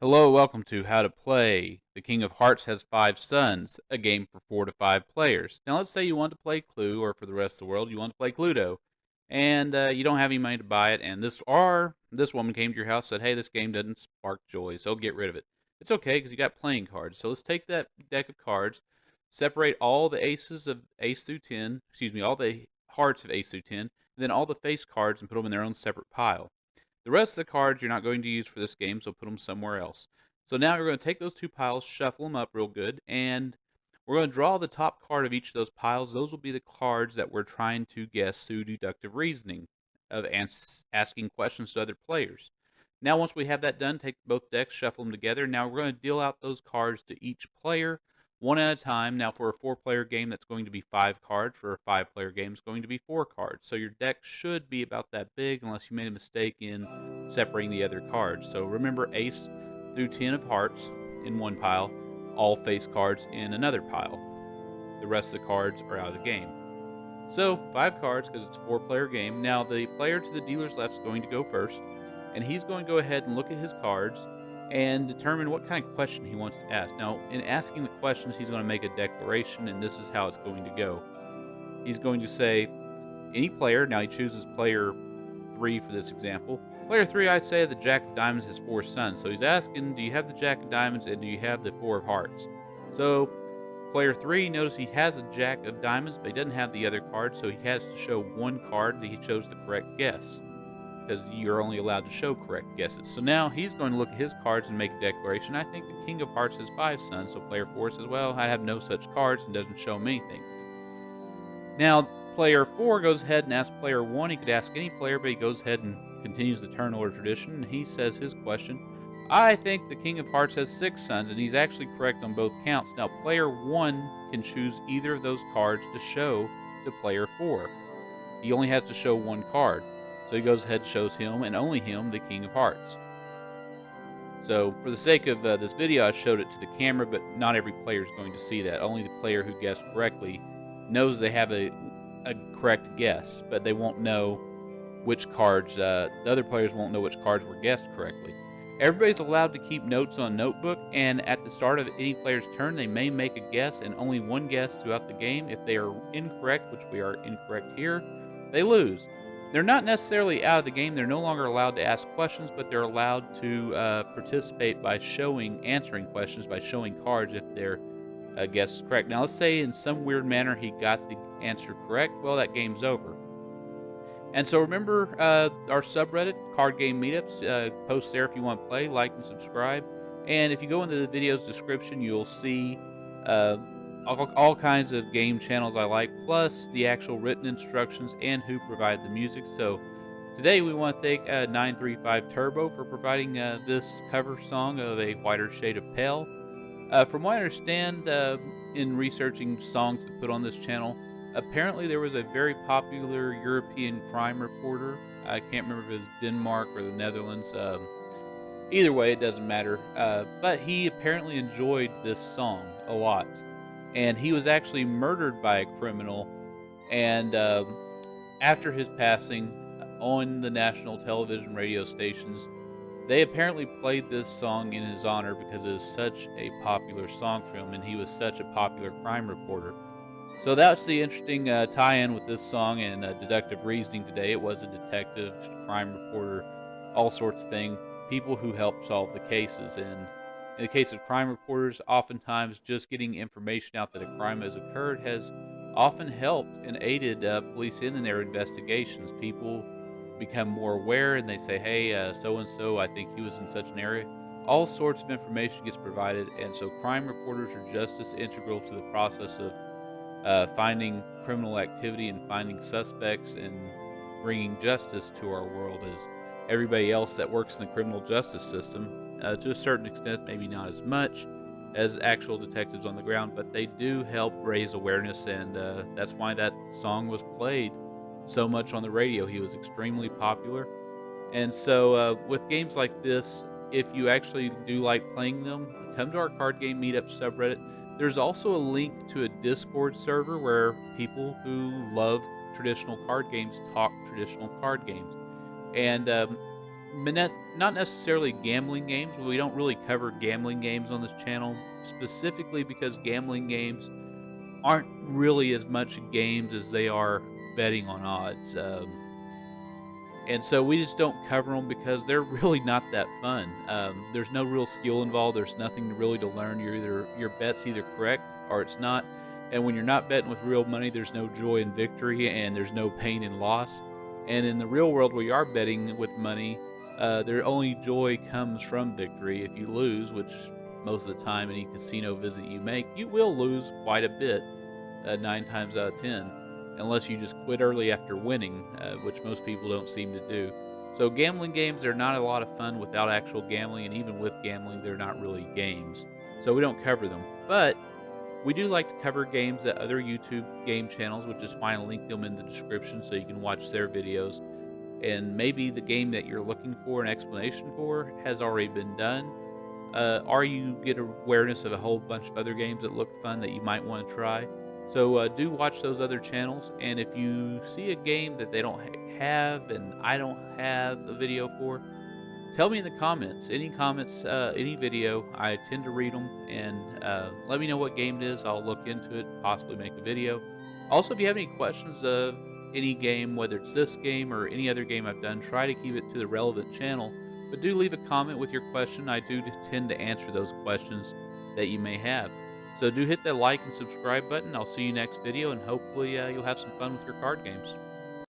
Hello, welcome to How to Play. The King of Hearts has five sons, a game for 4 to 5 players. Now, let's say you want to play Clue, or for the rest of the world, you want to play Cluedo, and you don't have any money to buy it. And this woman came to your house and said, "Hey, this game doesn't spark joy, so get rid of it." It's okay because you got playing cards. So let's take that deck of cards, separate all the aces of Ace through 10, excuse me, all the hearts of Ace through 10, and then all the face cards, and put them in their own separate pile. The rest of the cards you're not going to use for this game, so put them somewhere else. So now we're going to take those two piles, shuffle them up real good, and we're going to draw the top card of each of those piles. Those will be the cards that we're trying to guess through deductive reasoning of asking questions to other players. Now, once we have that done, take both decks, shuffle them together. Now we're going to deal out those cards to each player one at a time. Now, for a 4-player game, that's going to be 5 cards. For a 5-player game, it's going to be 4 cards. So your deck should be about that big unless you made a mistake in separating the other cards. So remember, ace through 10 of hearts in one pile, all face cards in another pile. The rest of the cards are out of the game. So 5 cards because it's a 4-player game. Now the player to the dealer's left is going to go first, and he's going to go ahead and look at his cards and determine what kind of question he wants to ask. Now, in asking the questions, he's going to make a declaration, and this is how it's going to go. He's going to say, any player, now he chooses player 3 for this example. Player 3, I say the Jack of Diamonds has 4 sons. So he's asking, do you have the Jack of Diamonds and do you have the 4 of Hearts? So player 3, notice he has a Jack of Diamonds, but he doesn't have the other card, so he has to show one card that he chose the correct guess, because you're only allowed to show correct guesses. So now he's going to look at his cards and make a declaration. I think the King of Hearts has 5 sons. So player 4 says, well, I have no such cards, and doesn't show him anything. Now, player 4 goes ahead and asks player 1. He could ask any player, but he goes ahead and continues the turn order tradition, and he says his question. I think the King of Hearts has 6 sons, and he's actually correct on both counts. Now, player 1 can choose either of those cards to show to player 4. He only has to show one card. So he goes ahead and shows him, and only him, the King of Hearts. So for the sake of this video, I showed it to the camera, but not every player is going to see that. Only the player who guessed correctly knows they have a correct guess, but they won't know which cards, the other players won't know which cards were guessed correctly. Everybody's allowed to keep notes on a notebook, and at the start of any player's turn, they may make a guess, and only one guess throughout the game. If they are incorrect, which we are incorrect here, they lose. They're not necessarily out of the game. They're no longer allowed to ask questions, but they're allowed to participate by answering questions by showing cards if their guess is correct. Now, let's say in some weird manner he got the answer correct. Well, that game's over. And so remember our subreddit, Card Game Meetups. Post there if you want to play, like and subscribe. And if you go into the video's description, you'll see all kinds of game channels I like, plus the actual written instructions and who provided the music. So today we want to thank 935 Turbo for providing this cover song of A Whiter Shade of Pale. From what I understand in researching songs to put on this channel, apparently there was a very popular European crime reporter. I can't remember if it was Denmark or the Netherlands. Either way, it doesn't matter. But he apparently enjoyed this song a lot. And he was actually murdered by a criminal. And after his passing, on the national television radio stations, they apparently played this song in his honor because it is such a popular song for him, and he was such a popular crime reporter. So that's the interesting tie-in with this song and deductive reasoning today. It was a detective, crime reporter, all sorts of things, people who help solve the cases. And in the case of crime reporters, oftentimes just getting information out that a crime has occurred has often helped and aided police in their investigations. People become more aware and they say, hey, so-and-so, I think he was in such an area. All sorts of information gets provided, and so crime reporters are just as integral to the process of finding criminal activity and finding suspects and bringing justice to our world as everybody else that works in the criminal justice system. To a certain extent, maybe not as much as actual detectives on the ground, but they do help raise awareness, and that's why that song was played so much on the radio. He was extremely popular. And so with games like this, if you actually do like playing them, come to our Card Game Meetup subreddit. There's also a link to a Discord server where people who love traditional card games talk traditional card games. And not necessarily gambling games. We don't really cover gambling games on this channel, specifically because gambling games aren't really as much games as they are betting on odds. And so we just don't cover them because they're really not that fun. There's no real skill involved. There's nothing really to learn. Your bet's either correct or it's not. And when you're not betting with real money, there's no joy in victory and there's no pain in loss. And in the real world, where you are betting with money, their only joy comes from victory. If you lose, which most of the time any casino visit you make, you will lose quite a bit, 9 times out of 10, unless you just quit early after winning, which most people don't seem to do. So gambling games are not a lot of fun without actual gambling, and even with gambling, they're not really games. So we don't cover them. But we do like to cover games that other YouTube game channels, which is fine. I'll link them in the description so you can watch their videos. And maybe the game that you're looking for an explanation for has already been done. Or you get awareness of a whole bunch of other games that look fun that you might want to try. So do watch those other channels, and if you see a game that they don't have and I don't have a video for, tell me in the comments. Any comments, any video, I tend to read them, and let me know what game it is. I'll look into it, possibly make a video. Also, if you have any questions of any game, whether it's this game or any other game I've done, try to keep it to the relevant channel, but do leave a comment with your question. I do tend to answer those questions that you may have. So do hit that like and subscribe button. I'll see you next video, and hopefully you'll have some fun with your card games.